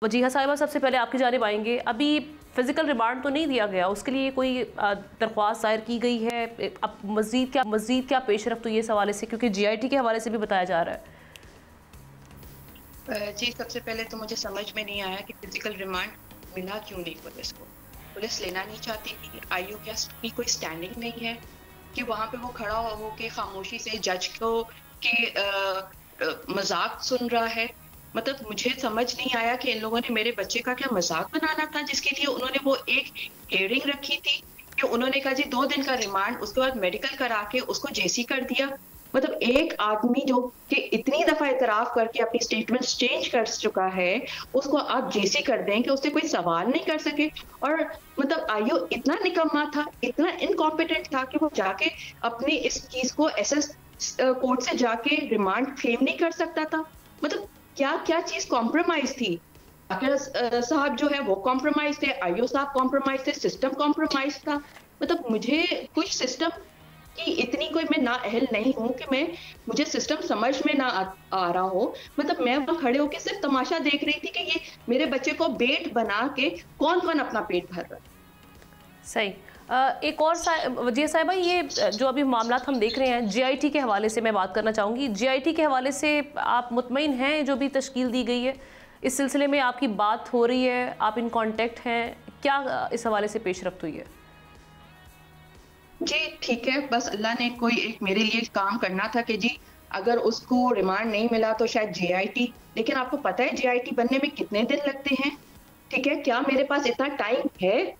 वजीहा साहिबा, सबसे पहले आपकी जानिब आएंगे। अभी फिजिकल रिमांड तो नहीं दिया गया, उसके लिए कोई दरख्वास्त दायर की गई है? अब मजीद क्या पेशरफ्त हुई है इस हवाले से, क्योंकि GIT के हवाले से भी बताया जा रहा है। जी, सबसे पहले तो मुझे समझ में नहीं आया कि फिजिकल रिमांड मिला क्यों नहीं पुलिस को। पुलिस लेना नहीं चाहती थी। आईओ की कोई स्टैंडिंग नहीं है कि वहाँ पे वो खड़ा हो के खामोशी से जज को के मजाक सुन रहा है। मतलब मुझे समझ नहीं आया कि इन लोगों ने मेरे बच्चे का क्या मजाक बनाना था, जिसके लिए उन्होंने वो एक हियरिंग रखी थी कि उन्होंने कहा जी 2 दिन का रिमांड, उसके बाद मेडिकल करा के उसको जेसी कर दिया। मतलब एक आदमी जो कि इतनी दफा इतराफ करके अपनी स्टेटमेंट्स चेंज कर चुका है, उसको आप जेसी कर दें कि उससे कोई सवाल नहीं कर सके। और मतलब आईओ इतना निकम्मा था, इतना इनकॉम्पिटेंट था कि वो जाके अपनी इस चीज को एसएस कोर्ट से जाके रिमांड क्लेम नहीं कर सकता था। मतलब क्या क्या चीज कॉम्प्रोमाइज थी। आखिर साहब जो है वो कॉम्प्रोमाइज थे, आईओ साहब कॉम्प्रोमाइज थे, सिस्टम कॉम्प्रोमाइज था। मतलब मुझे कुछ सिस्टम कि इतनी कोई मैं ना अहल नहीं हूँ कि मुझे सिस्टम समझ में ना आ रहा हो। मतलब मैं वहां खड़े होकर सिर्फ तमाशा देख रही थी कि ये मेरे बच्चे को बेट बना के कौन कौन अपना पेट भर रहा है। सही। एक और वजीहा साहिबा, ये जो अभी मामला हम देख रहे हैं GIT के हवाले से मैं बात करना चाहूँगी। GIT के हवाले से आप मुतमईन हैं जो भी तश्कील दी गई है, इस सिलसिले में आपकी बात हो रही है, आप इन कांटेक्ट हैं, क्या इस हवाले से पेशरफ्त हुई है? जी ठीक है, बस अल्लाह ने कोई एक मेरे लिए काम करना था कि जी अगर उसको रिमांड नहीं मिला तो शायद GIT, लेकिन आपको पता है GIT बनने में कितने दिन लगते हैं। ठीक है, क्या मेरे पास इतना टाइम है?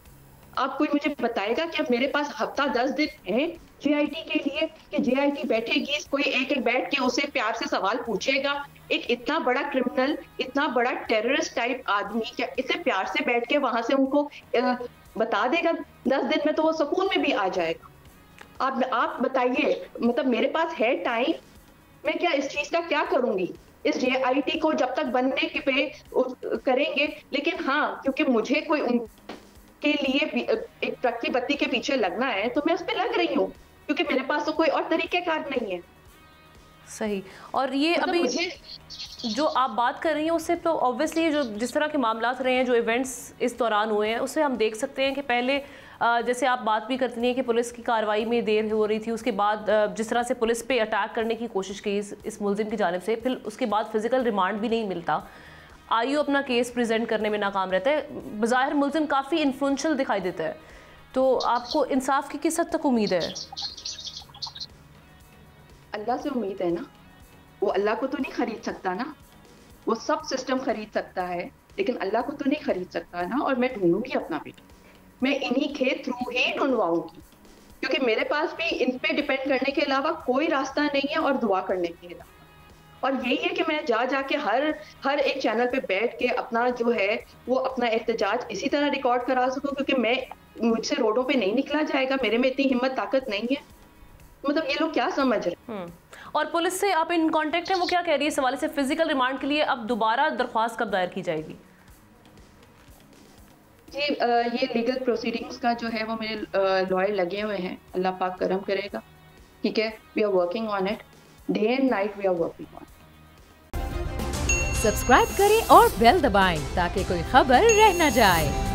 आप कोई मुझे बताएगा कि अब मेरे पास हफ्ता 10 दिन है GIT के लिए कि GIT बैठेगी, कोई एक एक बैठ के उसे प्यार से सवाल पूछेगा? एक इतना बड़ा क्रिमिनल, इतना बड़ा टेररिस्ट टाइप आदमी क्या इसे प्यार से बैठ के वहां से उनको बता देगा 10 दिन में? तो वो सुकून में भी आ जाएगा। आप बताइए, मतलब मेरे पास है टाइम, मैं क्या इस चीज का क्या करूंगी? इस GIT को जब तक बनने के पे करेंगे, लेकिन हाँ क्योंकि मुझे कोई के लिए एक ट्रक की बत्ती के पीछे लगना है तो मैं उस पर लग रही हूँ, क्योंकि मेरे पास तो कोई और तरीकेकार नहीं है। सही। और ये मतलब अभी जो आप बात कर रही हैं उससे तो ऑब्वियसली जो जिस तरह के मामला रहे हैं, जो इवेंट्स इस दौरान हुए हैं, उससे हम देख सकते हैं कि पहले जैसे आप बात भी करती हैं कि पुलिस की कार्रवाई में देर हो रही थी, उसके बाद जिस तरह से पुलिस पे अटैक करने की कोशिश की इस मुलजिम की जानिब से, फिर उसके बाद फिजिकल रिमांड भी नहीं मिलता, आईओ अपना केस प्रेजेंट करने में नाकाम रहता है, बज़ाहिर मुलजिम काफ़ी इन्फ्लुएंशियल दिखाई देता है। तो आपको इंसाफ की किस हद तक उम्मीद है? अल्लाह से उम्मीद है ना। वो अल्लाह को तो नहीं खरीद सकता ना, वो सब सिस्टम खरीद सकता है लेकिन अल्लाह को तो नहीं खरीद सकता ना। और मैं ढूंढूंगी अपना बेटा, मैं इन्हीं के थ्रू ही ढूंढवाऊंगी, क्योंकि मेरे पास भी इन पे डिपेंड करने के अलावा कोई रास्ता नहीं है और दुआ करने के अलावा। और यही है कि मैं जाके हर एक चैनल पे बैठ के अपना जो है वो अपना एहतजाज इसी तरह रिकॉर्ड करा सकूं, क्योंकि मुझसे रोडों पे नहीं निकला जाएगा, मेरे में इतनी हिम्मत ताकत नहीं है। मतलब ये लोग क्या समझ रहे हैं। और पुलिस से आप इन कांटेक्ट हैं, वो क्या कह रही है इस हवाले से? फिजिकल रिमांड के लिए अब दोबारा दरख्वास्त कब दायर की जाएगी? जी ये लीगल प्रोसीडिंग्स का जो है वो मेरे लॉयर लगे हुए हैं, अल्लाह पाक करम करेगा। ठीक है, we are working on it, day and night we are working on. Subscribe करें और बेल दबाएं ताकि कोई खबर रह न जाए।